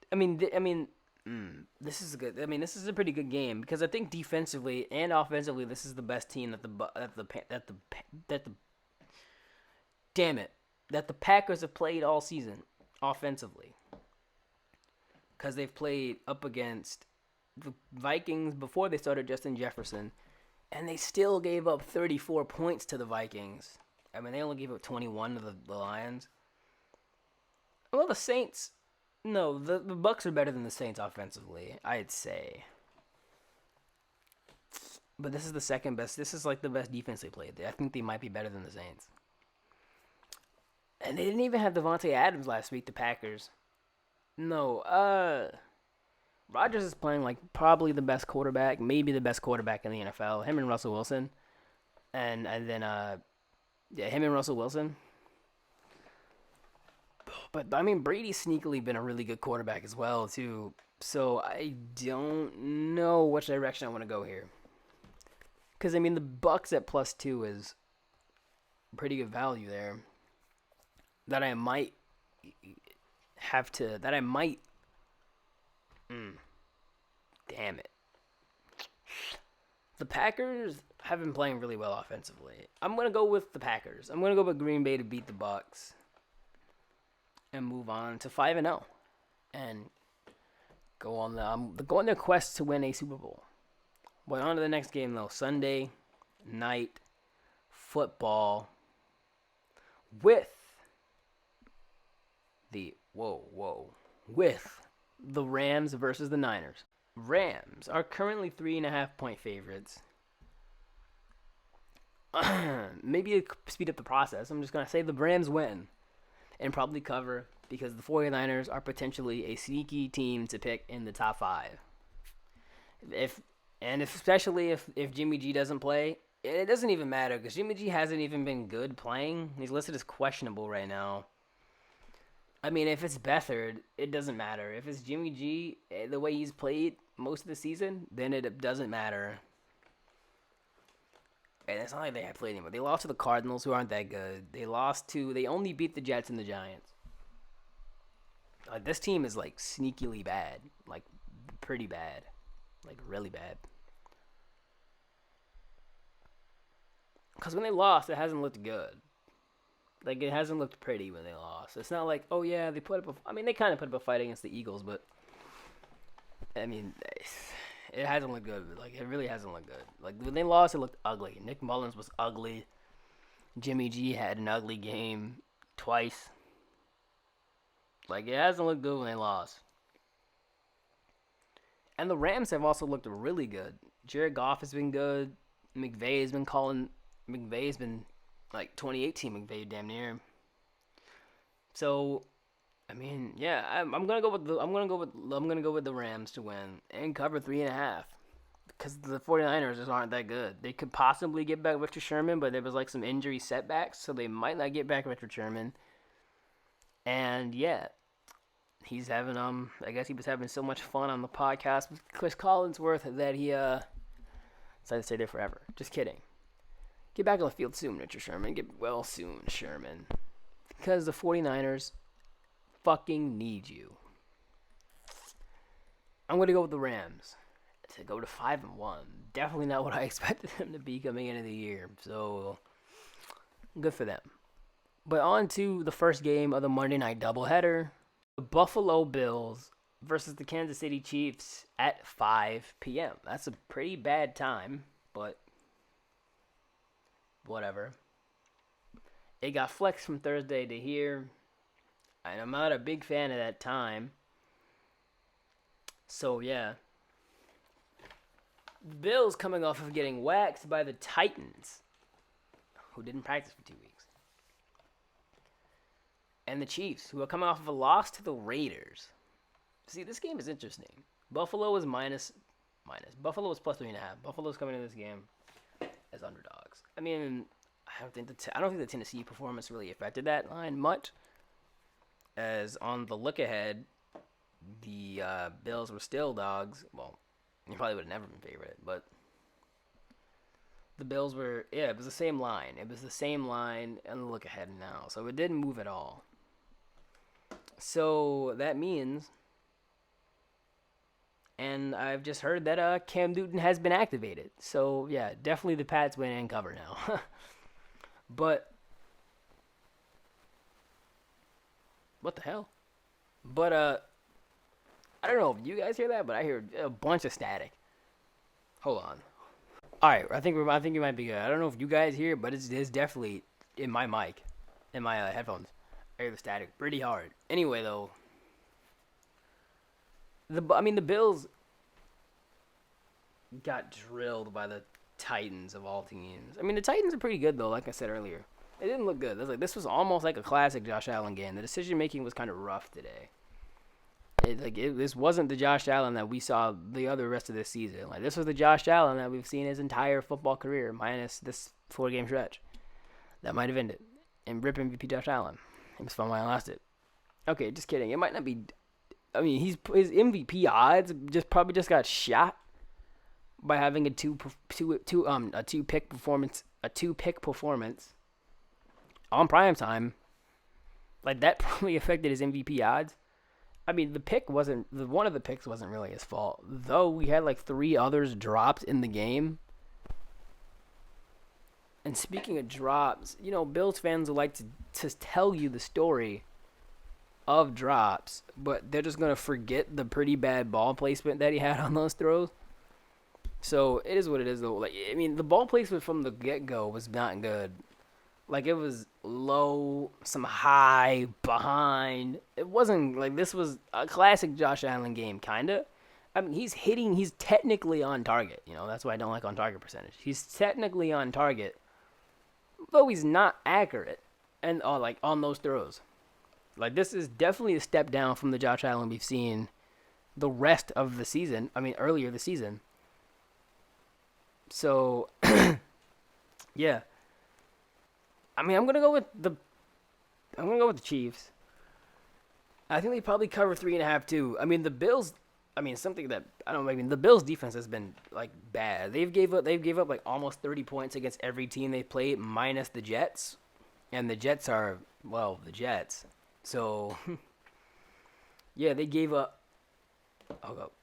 This is good. I mean, this is a pretty good game, because I think defensively and offensively, this is the best team that the Packers have played all season offensively, because they've played up against the Vikings before they started Justin Jefferson, and they still gave up 34 points to the Vikings. I mean, they only gave up 21 to the Lions. Well, the Saints... No, the Bucs are better than the Saints offensively, I'd say. But this is the second best. This is like the best defense they played. I think they might be better than the Saints. And they didn't even have Devontae Adams last week, the Packers. No, Rodgers is playing like probably the best quarterback, maybe the best quarterback in the NFL. Him and Russell Wilson. And then him and Russell Wilson. But, I mean, Brady's sneakily been a really good quarterback as well, too. So, I don't know which direction I want to go here. Because, I mean, the Bucs at +2 is pretty good value there. That I might have to... Damn it. The Packers have been playing really well offensively. I'm going to go with the Packers. I'm going to go with Green Bay to beat the Bucs. And move on to 5-0, and go on their quest to win a Super Bowl. But on to the next game though. Sunday night football with the Rams versus the Niners. Rams are currently 3.5-point favorites. Maybe to speed up the process, I'm just gonna say the Rams win. And probably cover, because the 49ers are potentially a sneaky team to pick in the top 5. Especially if Jimmy G doesn't play, it doesn't even matter, because Jimmy G hasn't even been good playing. He's listed as questionable right now. I mean, if it's Beathard, it doesn't matter. If it's Jimmy G, the way he's played most of the season, then it doesn't matter. And it's not like they have played anymore. They lost to the Cardinals, who aren't that good. They only beat the Jets and the Giants. Like, this team is, like, sneakily bad. Like, pretty bad. Like, really bad. Because when they lost, it hasn't looked good. Like, it hasn't looked pretty when they lost. It's not like, oh, yeah, they put up they kind of put up a fight against the Eagles, but, I mean... It hasn't looked good. Like, it really hasn't looked good. Like, when they lost, it looked ugly. Nick Mullins was ugly. Jimmy G had an ugly game twice. Like, it hasn't looked good when they lost. And the Rams have also looked really good. Jared Goff has been good. McVay's been like 2018 McVay damn near. So, I mean, yeah, I'm gonna go with the Rams to win and cover 3.5, because the 49ers just aren't that good. They could possibly get back Richard Sherman, but there was like some injury setbacks, so they might not get back Richard Sherman. And yeah, he's having I guess he was having so much fun on the podcast with Chris Collinsworth that he So I stay there forever. Just kidding. Get back on the field soon, Richard Sherman. Get well soon, Sherman. Because the 49ers fucking need you. I'm going to go with the Rams to go to 5-1. Definitely not what I expected them to be coming into the year. So, good for them. But on to the first game of the Monday night doubleheader. The Buffalo Bills versus the Kansas City Chiefs at 5 p.m. That's a pretty bad time, but whatever. It got flexed from Thursday to here, and I'm not a big fan of that time. So, yeah. The Bills coming off of getting waxed by the Titans, who didn't practice for 2 weeks. And the Chiefs, who are coming off of a loss to the Raiders. See, this game is interesting. Buffalo is minus. Buffalo is plus 3.5. Buffalo's coming in this game as underdogs. I mean, I don't think the Tennessee performance really affected that line much. As on the look ahead, the Bills were still dogs. Well, you probably would have never been favorite, but the Bills were. Yeah, it was the same line. It was the same line on the look ahead now, so it didn't move at all. So that means, and I've just heard that Cam Newton has been activated. So yeah, definitely the Pats win and cover now. But what the hell? But I don't know if you guys hear that, but I hear a bunch of static. Hold on. All right, I think you might be good. I don't know if you guys hear it, but it's definitely in my mic, in my headphones. I hear the static pretty hard. Anyway, though, the Bills got drilled by the Titans of all teams. I mean, the Titans are pretty good though. Like I said earlier, it didn't look good. This was almost like a classic Josh Allen game. The decision making was kind of rough today. This wasn't the Josh Allen that we saw the other rest of this season. Like, this was the Josh Allen that we've seen his entire football career, minus this 4-game stretch that might have ended. And rip MVP Josh Allen. It was fun while it lasted. Okay, just kidding. It might not be. I mean, his MVP odds probably just got shot by having a two pick performance on prime time. Like, that probably affected his MVP odds. I mean, one of the picks wasn't really his fault, though. We had like 3 others dropped in the game. And speaking of drops, Bills fans would like to tell you the story of drops, but they're just going to forget the pretty bad ball placement that he had on those throws. So it is what it is, though. Like, I mean, the ball placement from the get-go was not good. Like, it was low, some high, behind. It wasn't like this was a classic Josh Allen game, kind of. I mean, he's technically on target. That's why I don't like on target percentage. He's technically on target, though he's not accurate and on those throws. Like, this is definitely a step down from the Josh Allen we've seen the rest of the season. I mean, earlier this season. So, yeah. I mean, I'm gonna go with the Chiefs. I think they probably cover 3.5 too. I mean, the Bills. I mean, something that I don't know. I mean, the Bills' defense has been like bad. They've gave up like almost 30 points against every team they played, minus the Jets, and the Jets are the Jets. So, yeah, they gave up.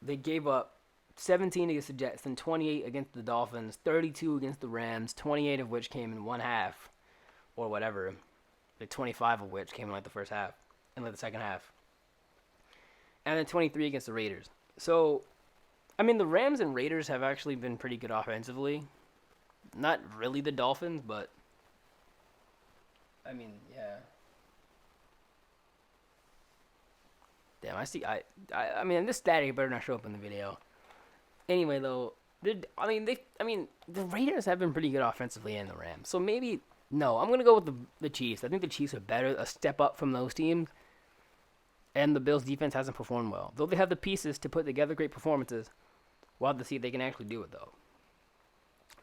They gave up 17 against the Jets, then 28 against the Dolphins, 32 against the Rams, 28 of which came in one half, or whatever. The 25 of which came in like the first half, and like the second half, and then 23 against the Raiders. So, I mean, the Rams and Raiders have actually been pretty good offensively. Not really the Dolphins, but I mean, yeah. Damn, I see. I mean, this static better not show up in the video. Anyway, though, the Raiders have been pretty good offensively in the Rams. So maybe no, I'm gonna go with the Chiefs. I think the Chiefs are better, a step up from those teams. And the Bills' defense hasn't performed well. Though they have the pieces to put together great performances, we'll have to see if they can actually do it, though.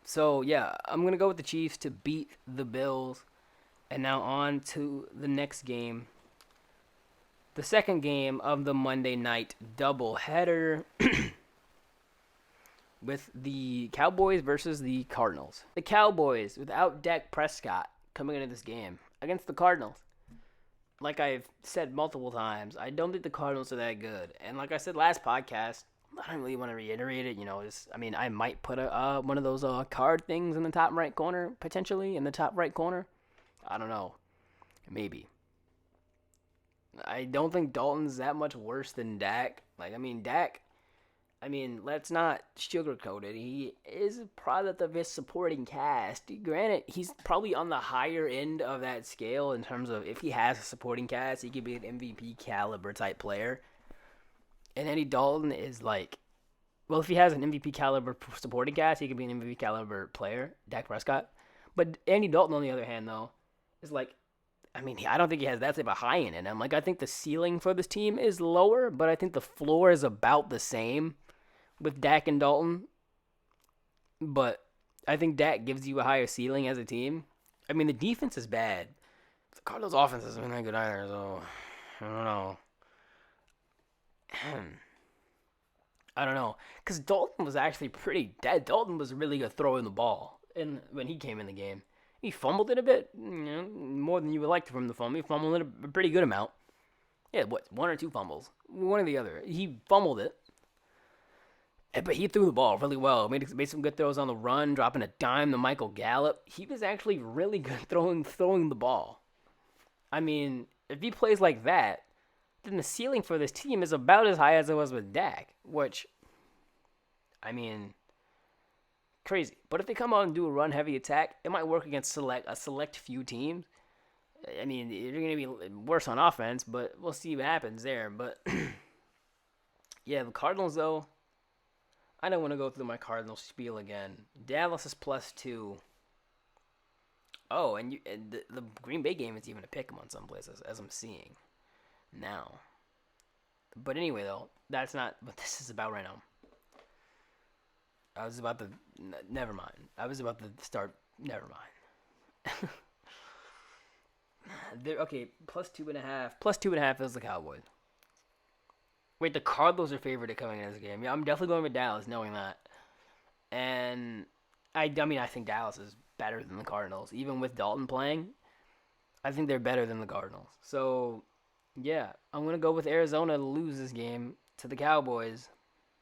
So, yeah, I'm going to go with the Chiefs to beat the Bills. And now on to the next game. The second game of the Monday night doubleheader. with the Cowboys versus the Cardinals. The Cowboys, without Dak Prescott coming into this game against the Cardinals. Like I've said multiple times, I don't think the Cardinals are that good. And like I said last podcast, I don't really want to reiterate it. I might put one of those card things in the top right corner, potentially, in the top right corner. I don't know. Maybe. I don't think Dalton's that much worse than Dak. Dak, let's not sugarcoat it. He is a product of his supporting cast. Granted, he's probably on the higher end of that scale in terms of if he has a supporting cast, he could be an MVP caliber type player. And Andy Dalton is if he has an MVP caliber supporting cast, he could be an MVP caliber player, Dak Prescott. But Andy Dalton, on the other hand, though, is I don't think he has that type of high end in him. I think the ceiling for this team is lower, but I think the floor is about the same with Dak and Dalton. But I think Dak gives you a higher ceiling as a team. The defense is bad. The Cardinals' offense isn't that good either, so I don't know. I don't know. Because Dalton was actually pretty dead. Dalton was really good throwing the ball when he came in the game. He fumbled it a bit, more than you would like from the fumble. He fumbled it a pretty good amount. Yeah, one or two fumbles? One or the other. He fumbled it. But he threw the ball really well. Made some good throws on the run, dropping a dime to Michael Gallup. He was actually really good throwing the ball. If he plays like that, then the ceiling for this team is about as high as it was with Dak, which, crazy. But if they come out and do a run-heavy attack, it might work against a select few teams. You're going to be worse on offense, but we'll see what happens there. But, yeah, the Cardinals, though, I don't want to go through my Cardinals spiel again. Dallas is +2. Oh, and the Green Bay game is even a pick 'em on some places, as I'm seeing now. But anyway, though, that's not what this is about right now. Never mind. I was about to start. Never mind. Okay, +2.5. +2.5 is the Cowboys. Wait, the Cardinals are favored at coming into this game. Yeah, I'm definitely going with Dallas, knowing that. And I think Dallas is better than the Cardinals, even with Dalton playing. I think they're better than the Cardinals. So, yeah, I'm gonna go with Arizona to lose this game to the Cowboys.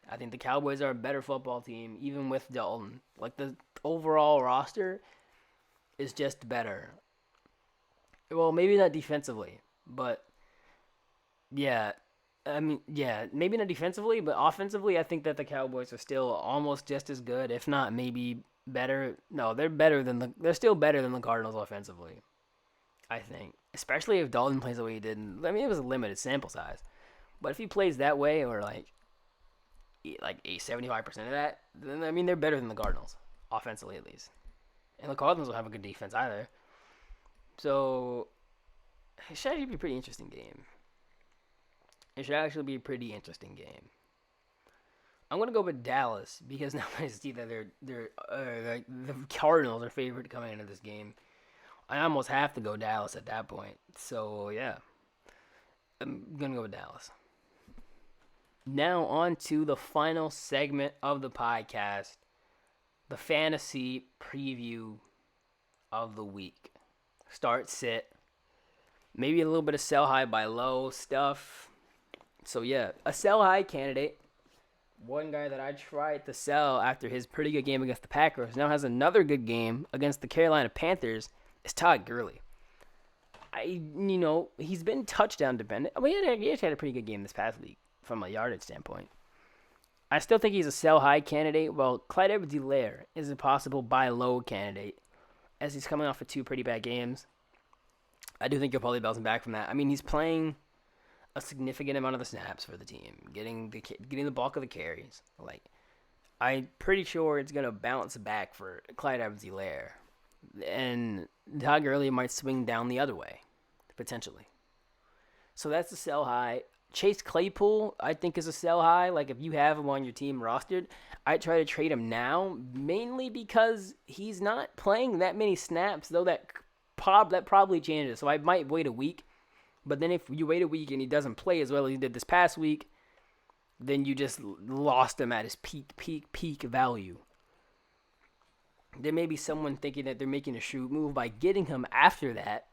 I think the Cowboys are a better football team, even with Dalton. The overall roster is just better. Well, maybe not defensively, but yeah. Maybe not defensively, but offensively, I think that the Cowboys are still almost just as good, if not maybe better. No, they're still better than the Cardinals offensively, I think. Especially if Dalton plays the way he did. It was a limited sample size. But if he plays that way, or a 75% of that, then they're better than the Cardinals, offensively at least. And the Cardinals don't have a good defense either. So, it should actually be a pretty interesting game. I'm going to go with Dallas because now I see that the Cardinals are favored coming into this game. I almost have to go Dallas at that point. So, yeah. I'm going to go with Dallas. Now on to the final segment of the podcast, the fantasy preview of the week. Start, sit, maybe a little bit of sell high, buy low stuff. So yeah, a sell high candidate. One guy that I tried to sell after his pretty good game against the Packers now has another good game against the Carolina Panthers is Todd Gurley. He's been touchdown dependent. He actually had a pretty good game this past week from a yardage standpoint. I still think he's a sell high candidate, while Clyde Edwards-Helaire is a possible buy low candidate as he's coming off of two pretty bad games. I do think he'll probably bounce back from that. He's playing a significant amount of the snaps for the team, getting the bulk of the carries. I'm pretty sure it's gonna bounce back for Clyde Edwards-Helaire, and Todd Gurley might swing down the other way, potentially. So that's a sell high. Chase Claypool, I think, is a sell high. If you have him on your team rostered, I try to trade him now, mainly because he's not playing that many snaps, though that probably changes. So I might wait a week. But then if you wait a week and he doesn't play as well as he did this past week, then you just lost him at his peak value. There may be someone thinking that they're making a shrewd move by getting him after that.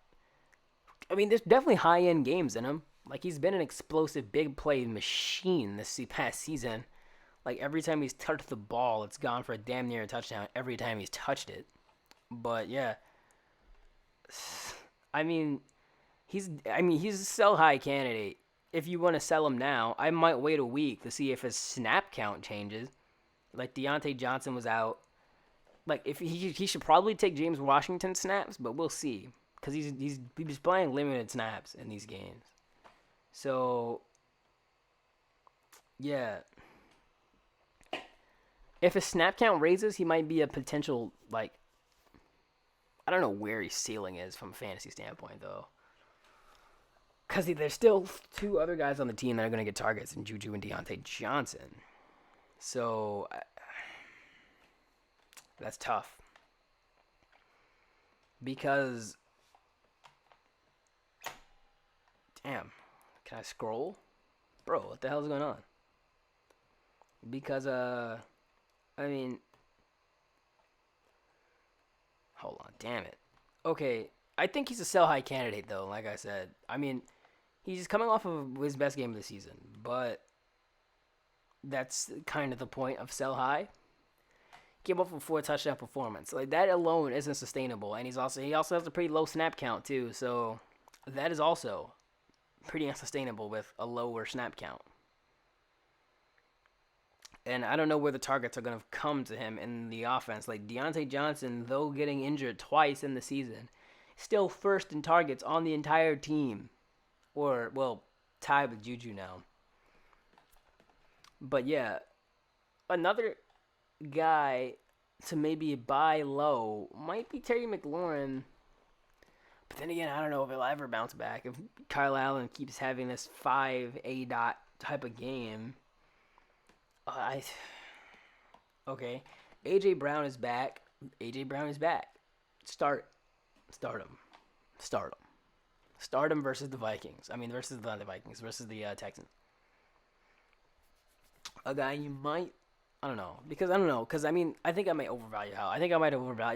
I mean, there's definitely high-end games in him. Like, he's been an explosive big play machine this past season. Like, every time he's touched the ball, it's gone for a damn near a touchdown every time he's touched it. But, yeah. I mean, he's a sell-high candidate. If you want to sell him now, I might wait a week to see if his snap count changes. Like, Deontay Johnson was out. Like, if he should probably take James Washington snaps, but we'll see. Because he's playing limited snaps in these games. So, yeah. If his snap count raises, he might be a potential, like, I don't know where his ceiling is from a fantasy standpoint, though. Because there's still two other guys on the team that are going to get targets in Juju and Deontay Johnson. So, that's tough. Because, damn, can I scroll? Bro, what the hell is going on? Because, I mean, hold on, damn it. Okay, I think he's a sell-high candidate, though, like I said. I mean, he's coming off of his best game of the season, but that's kind of the point of sell-high. Came up with a 4-touchdown performance. Like, that alone isn't sustainable, and he also has a pretty low snap count, too, so that is also pretty unsustainable with a lower snap count. And I don't know where the targets are going to come to him in the offense. Like, Deontay Johnson, though getting injured twice in the season, still first in targets on the entire team. Or, well, tied with Juju now. But, yeah, another guy to maybe buy low might be Terry McLaurin. But then again, I don't know if he'll ever bounce back. If Kyle Allen keeps having this 5 dot type of game. Okay. A.J. Brown is back. Start him. Start him versus the Vikings. Versus the Texans. A guy you might, I don't know. Because, I think I might overvalue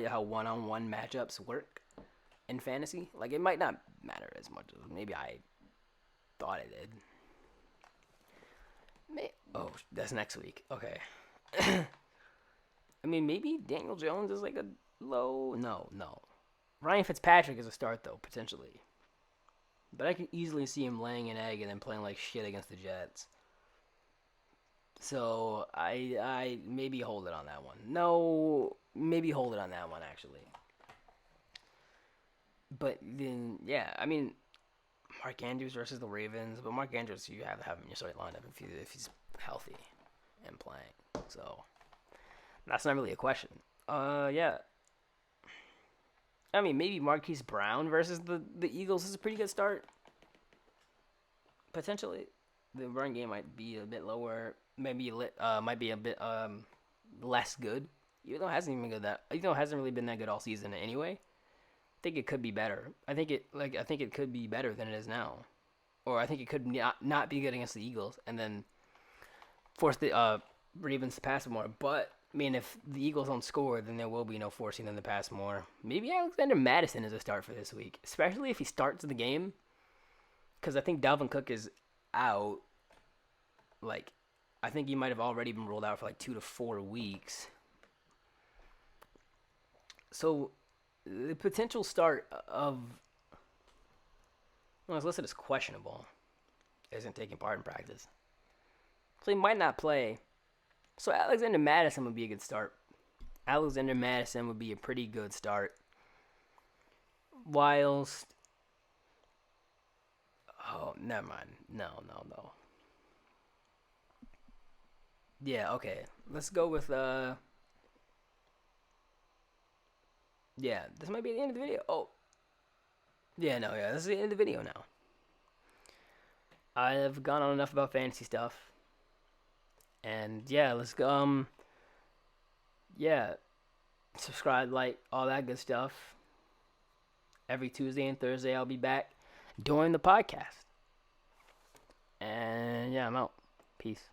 how one-on-one matchups work in fantasy. Like, it might not matter as much as maybe I thought it did. Oh, that's next week. Okay. Maybe Daniel Jones is like a low. No. Ryan Fitzpatrick is a start, though, potentially. But I can easily see him laying an egg and then playing like shit against the Jets. So, I maybe hold it on that one. No, maybe hold it on that one, actually. But then, yeah, Mark Andrews versus the Ravens. But Mark Andrews, you have to have him in your starting lineup if he's healthy and playing. So, that's not really a question. Yeah. Maybe Marquise Brown versus the Eagles is a pretty good start. Potentially. The run game might be a bit lower. Maybe might be a bit less good. Even though it hasn't really been that good all season anyway. I think it could be better. I think it could be better than it is now. Or I think it could not be good against the Eagles and then force the Ravens to pass more. But if the Eagles don't score, then there will be no forcing them to pass more. Maybe Alexander Mattison is a start for this week, especially if he starts the game. Because I think Dalvin Cook is out. Like, I think he might have already been ruled out for like 2 to 4 weeks. So, the potential start of, well, it's listed as questionable. Isn't taking part in practice. So he might not play. So Alexander Mattison would be a good start. Alexander Mattison would be a pretty good start. Whilst, oh, never mind. No. Yeah, okay. Let's go with, yeah, this might be the end of the video. Oh. Yeah, this is the end of the video now. I've gone on enough about fantasy stuff. And, yeah, let's go, yeah, subscribe, like, all that good stuff. Every Tuesday and Thursday I'll be back doing the podcast. And, yeah, I'm out. Peace.